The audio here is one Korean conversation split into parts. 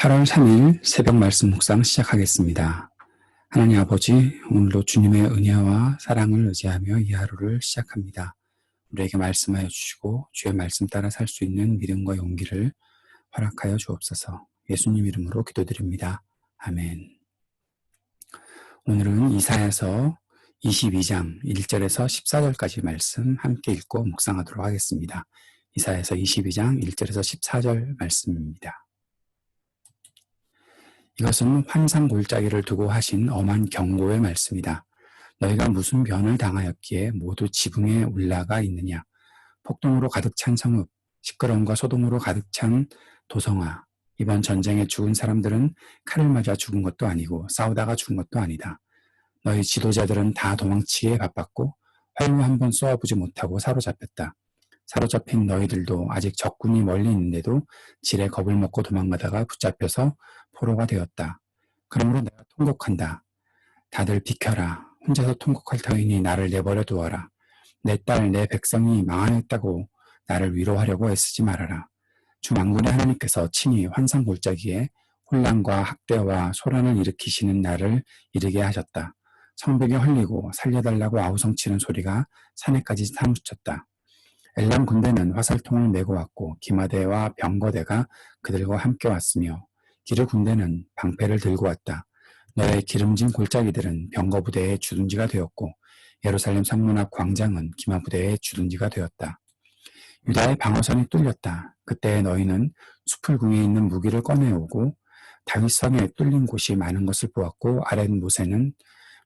8월 3일 새벽 말씀 묵상 시작하겠습니다. 하나님 아버지, 오늘도 주님의 은혜와 사랑을 의지하며 이 하루를 시작합니다. 우리에게 말씀하여 주시고 주의 말씀 따라 살 수 있는 믿음과 용기를 허락하여 주옵소서. 예수님 이름으로 기도드립니다. 아멘. 오늘은 이사야서 22장 1절에서 14절까지 말씀 함께 읽고 묵상하도록 하겠습니다. 이사야서 22장 1절에서 14절 말씀입니다. 이것은 환상 골짜기를 두고 하신 엄한 경고의 말씀이다. 너희가 무슨 변을 당하였기에 모두 지붕에 올라가 있느냐. 폭동으로 가득 찬 성읍, 시끄러움과 소동으로 가득 찬 도성아. 이번 전쟁에 죽은 사람들은 칼을 맞아 죽은 것도 아니고 싸우다가 죽은 것도 아니다. 너희 지도자들은 다 도망치기에 바빴고 활로 한번 쏘아보지 못하고 사로잡혔다. 사로잡힌 너희들도 아직 적군이 멀리 있는데도 질에 겁을 먹고 도망가다가 붙잡혀서 포로가 되었다. 그러므로 내가 통곡한다. 다들 비켜라. 혼자서 통곡할 터이니 나를 내버려 두어라. 내 딸, 내 백성이 망하였다고 나를 위로하려고 애쓰지 말아라. 주 만군의 하나님께서 친히 환상 골짜기에 혼란과 학대와 소란을 일으키시는 날을 이르게 하셨다. 성벽이 헐리고 살려달라고 아우성치는 소리가 산에까지 사무쳤다. 엘람 군대는 화살통을 메고 왔고 기마대와 병거대가 그들과 함께 왔으며 기르 군대는 방패를 들고 왔다. 너의 기름진 골짜기들은 병거부대의 주둔지가 되었고 예루살렘 성문 앞 광장은 기마부대의 주둔지가 되었다. 유다의 방어선이 뚫렸다. 그때 너희는 수풀궁에 있는 무기를 꺼내오고 다윗성에 뚫린 곳이 많은 것을 보았고 아랫 못에는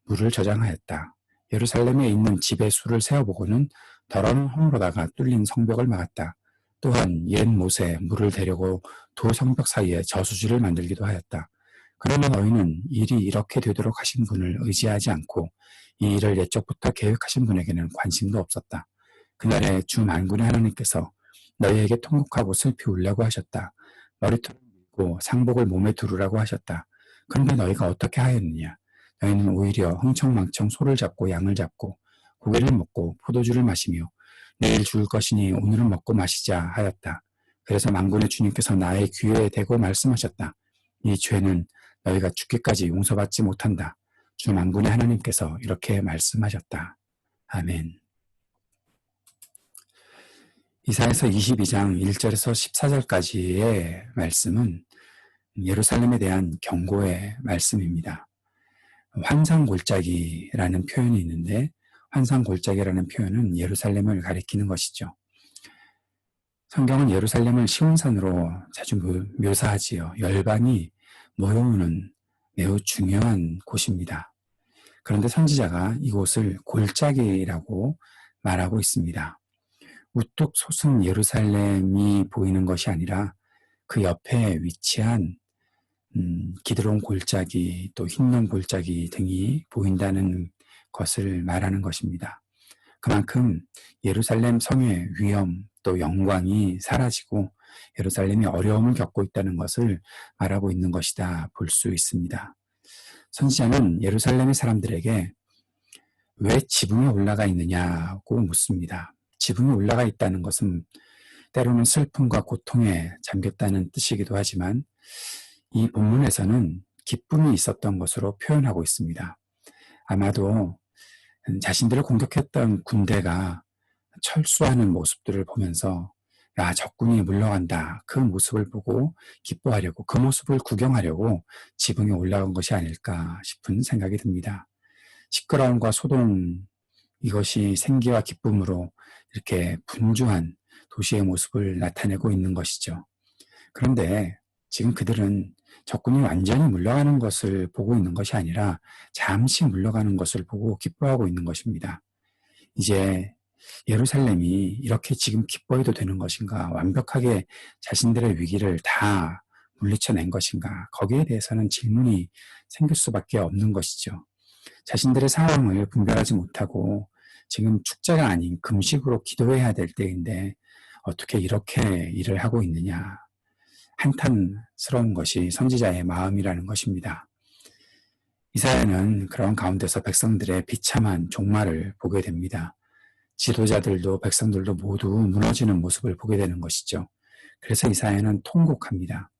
물을 저장하였다. 예루살렘에 있는 집의 수를 세어보고는 더러운 홈으로다가 뚫린 성벽을 막았다. 또한 옛 못에 물을 대려고 두 성벽 사이에 저수지를 만들기도 하였다. 그러나 너희는 일이 이렇게 되도록 하신 분을 의지하지 않고 이 일을 옛적부터 계획하신 분에게는 관심도 없었다. 그날에 주 만군의 하나님께서 너희에게 통곡하고 슬피 울라고 하셨다. 머리털을 밀고 상복을 몸에 두르라고 하셨다. 그런데 너희가 어떻게 하였느냐? 너희는 오히려 흥청망청 소를 잡고 양을 잡고 고기를 먹고 포도주를 마시며 내일 죽을 것이니 오늘은 먹고 마시자 하였다. 그래서 만군의 주님께서 나의 귀에 대고 말씀하셨다. 이 죄는 너희가 죽기까지 용서받지 못한다. 주 만군의 하나님께서 이렇게 말씀하셨다. 아멘. 이사야서 22장 1절에서 14절까지의 말씀은 예루살렘에 대한 경고의 말씀입니다. 환상골짜기라는 표현이 있는데 환상골짜기라는 표현은 예루살렘을 가리키는 것이죠. 성경은 예루살렘을 시온산으로 자주 묘사하지요. 열방이 모여오는 매우 중요한 곳입니다. 그런데 선지자가 이곳을 골짜기라고 말하고 있습니다. 우뚝 솟은 예루살렘이 보이는 것이 아니라 그 옆에 위치한 기드론 골짜기 또 흰놈 골짜기 등이 보인다는 것을 말하는 것입니다. 그만큼 예루살렘 성의 위엄 또 영광이 사라지고 예루살렘이 어려움을 겪고 있다는 것을 말하고 있는 것이다 볼 수 있습니다. 선지자는 예루살렘의 사람들에게 왜 지붕에 올라가 있느냐고 묻습니다. 지붕에 올라가 있다는 것은 때로는 슬픔과 고통에 잠겼다는 뜻이기도 하지만 이 본문에서는 기쁨이 있었던 것으로 표현하고 있습니다. 아마도 자신들을 공격했던 군대가 철수하는 모습들을 보면서 야, 적군이 물러간다. 그 모습을 보고 기뻐하려고 그 모습을 구경하려고 지붕에 올라간 것이 아닐까 싶은 생각이 듭니다. 시끄러움과 소동 이것이 생기와 기쁨으로 이렇게 분주한 도시의 모습을 나타내고 있는 것이죠. 그런데 지금 그들은 적군이 완전히 물러가는 것을 보고 있는 것이 아니라 잠시 물러가는 것을 보고 기뻐하고 있는 것입니다. 이제 예루살렘이 이렇게 지금 기뻐해도 되는 것인가? 완벽하게 자신들의 위기를 다 물리쳐낸 것인가? 거기에 대해서는 질문이 생길 수밖에 없는 것이죠. 자신들의 상황을 분별하지 못하고 지금 축제가 아닌 금식으로 기도해야 될 때인데 어떻게 이렇게 일을 하고 있느냐? 한탄스러운 것이 선지자의 마음이라는 것입니다. 이사야는 그런 가운데서 백성들의 비참한 종말을 보게 됩니다. 지도자들도 백성들도 모두 무너지는 모습을 보게 되는 것이죠. 그래서 이사야는 통곡합니다.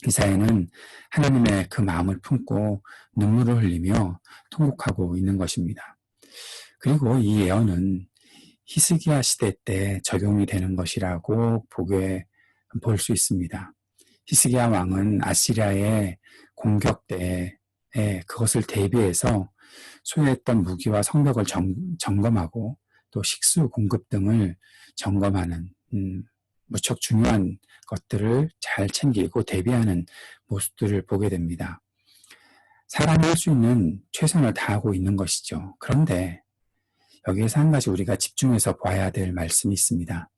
이사야는 하나님의 그 마음을 품고 눈물을 흘리며 통곡하고 있는 것입니다. 그리고 이 예언은 히스기야 시대 때 적용이 되는 것이라고 볼 수 있습니다. 히스기야 왕은 아시리아의 공격 때에 그것을 대비해서 소유했던 무기와 성벽을 점검하고 또 식수 공급 등을 점검하는 무척 중요한 것들을 잘 챙기고 대비하는 모습들을 보게 됩니다. 사람이 할 수 있는 최선을 다하고 있는 것이죠. 그런데 여기에서 한 가지 우리가 집중해서 봐야 될 말씀이 있습니다.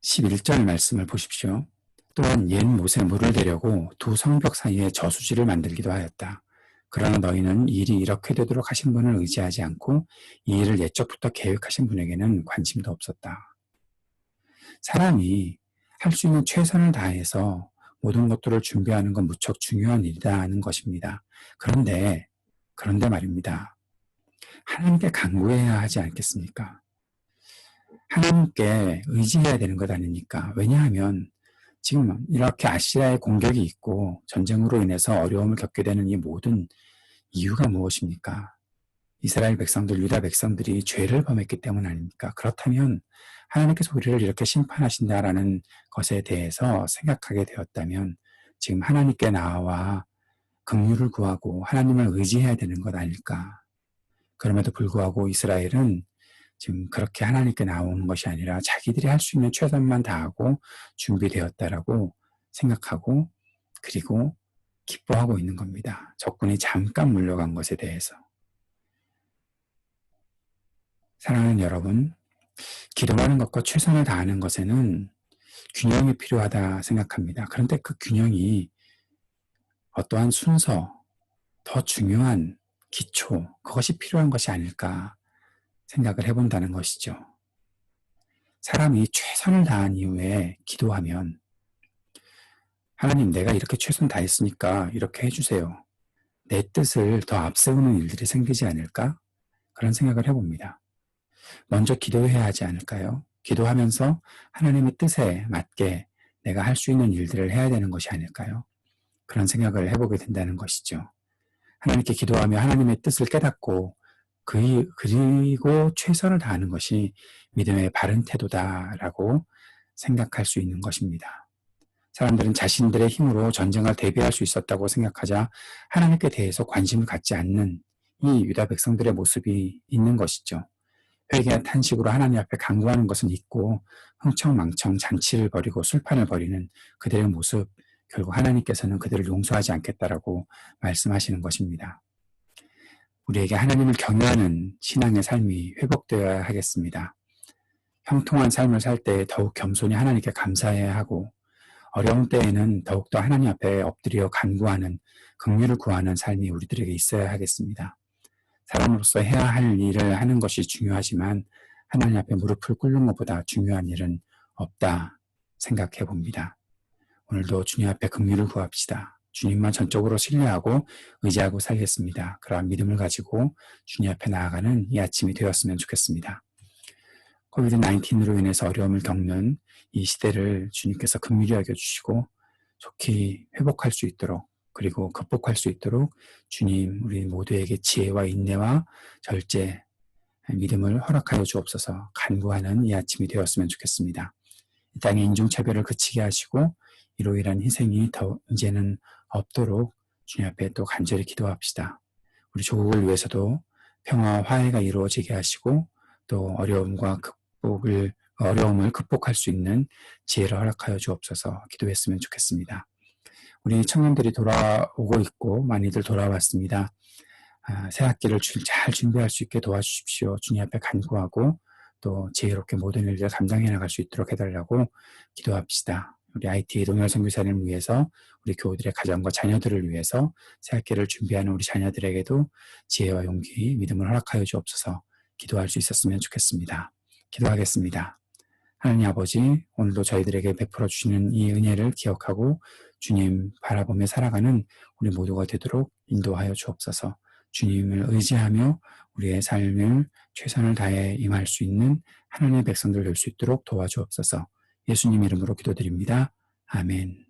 11절 말씀을 보십시오. 또한 옛 못에 물을 대려고 두 성벽 사이에 저수지를 만들기도 하였다. 그러나 너희는 일이 이렇게 되도록 하신 분을 의지하지 않고 이 일을 옛적부터 계획하신 분에게는 관심도 없었다. 사람이 할 수 있는 최선을 다해서 모든 것들을 준비하는 건 무척 중요한 일이라는 것입니다. 그런데 말입니다. 하나님께 간구해야 하지 않겠습니까? 하나님께 의지해야 되는 것 아닙니까? 왜냐하면 지금 이렇게 아시리아의 공격이 있고 전쟁으로 인해서 어려움을 겪게 되는 이 모든 이유가 무엇입니까? 이스라엘 백성들, 유다 백성들이 죄를 범했기 때문 아닙니까? 그렇다면 하나님께서 우리를 이렇게 심판하신다라는 것에 대해서 생각하게 되었다면 지금 하나님께 나와 긍휼을 구하고 하나님을 의지해야 되는 것 아닐까? 그럼에도 불구하고 이스라엘은 지금 그렇게 하나님께 나오는 것이 아니라 자기들이 할 수 있는 최선만 다하고 준비되었다라고 생각하고 그리고 기뻐하고 있는 겁니다. 적군이 잠깐 물러간 것에 대해서. 사랑하는 여러분, 기도하는 것과 최선을 다하는 것에는 균형이 필요하다 생각합니다. 그런데 그 균형이 어떠한 순서, 더 중요한 기초, 그것이 필요한 것이 아닐까 생각을 해본다는 것이죠. 사람이 최선을 다한 이후에 기도하면 하나님, 내가 이렇게 최선 다했으니까 이렇게 해주세요. 내 뜻을 더 앞세우는 일들이 생기지 않을까? 그런 생각을 해봅니다. 먼저 기도해야 하지 않을까요? 기도하면서 하나님의 뜻에 맞게 내가 할 수 있는 일들을 해야 되는 것이 아닐까요? 그런 생각을 해보게 된다는 것이죠. 하나님께 기도하며 하나님의 뜻을 깨닫고 그리고 최선을 다하는 것이 믿음의 바른 태도다라고 생각할 수 있는 것입니다. 사람들은 자신들의 힘으로 전쟁을 대비할 수 있었다고 생각하자 하나님께 대해서 관심을 갖지 않는 이 유다 백성들의 모습이 있는 것이죠. 회개와 탄식으로 하나님 앞에 간구하는 것은 있고 흥청망청 잔치를 벌이고 술판을 벌이는 그들의 모습, 결국 하나님께서는 그들을 용서하지 않겠다라고 말씀하시는 것입니다. 우리에게 하나님을 경외하는 신앙의 삶이 회복되어야 하겠습니다. 형통한 삶을 살 때 더욱 겸손히 하나님께 감사해야 하고 어려운 때에는 더욱더 하나님 앞에 엎드려 간구하는 긍휼을 구하는 삶이 우리들에게 있어야 하겠습니다. 사람으로서 해야 할 일을 하는 것이 중요하지만 하나님 앞에 무릎을 꿇는 것보다 중요한 일은 없다 생각해 봅니다. 오늘도 주님 앞에 긍휼을 구합시다. 주님만 전적으로 신뢰하고 의지하고 살겠습니다. 그러한 믿음을 가지고 주님 앞에 나아가는 이 아침이 되었으면 좋겠습니다. 코비드-19으로 인해서 어려움을 겪는 이 시대를 주님께서 긍휼히 여겨주시고 좋게 회복할 수 있도록 그리고 극복할 수 있도록 주님 우리 모두에게 지혜와 인내와 절제, 믿음을 허락하여 주옵소서. 간구하는 이 아침이 되었으면 좋겠습니다. 이 땅의 인종차별을 그치게 하시고 이로 인한 희생이 더 이제는 없도록 주님 앞에 또 간절히 기도합시다. 우리 조국을 위해서도 평화와 화해가 이루어지게 하시고 또 어려움을 극복할 수 있는 지혜를 허락하여 주옵소서. 기도했으면 좋겠습니다. 우리 청년들이 돌아오고 있고 많이들 돌아왔습니다. 새 학기를 잘 준비할 수 있게 도와주십시오. 주님 앞에 간구하고 또 지혜롭게 모든 일들을 감당해 나갈 수 있도록 해달라고 기도합시다. 우리 IT 동열 선교사님을 위해서 우리 교우들의 가정과 자녀들을 위해서 새 학기를 준비하는 우리 자녀들에게도 지혜와 용기, 믿음을 허락하여 주옵소서. 기도할 수 있었으면 좋겠습니다. 기도하겠습니다. 하나님 아버지, 오늘도 저희들에게 베풀어 주시는 이 은혜를 기억하고 주님 바라보며 살아가는 우리 모두가 되도록 인도하여 주옵소서. 주님을 의지하며 우리의 삶을 최선을 다해 임할 수 있는 하나님의 백성들 될 수 있도록 도와주옵소서. 예수님 이름으로 기도드립니다. 아멘.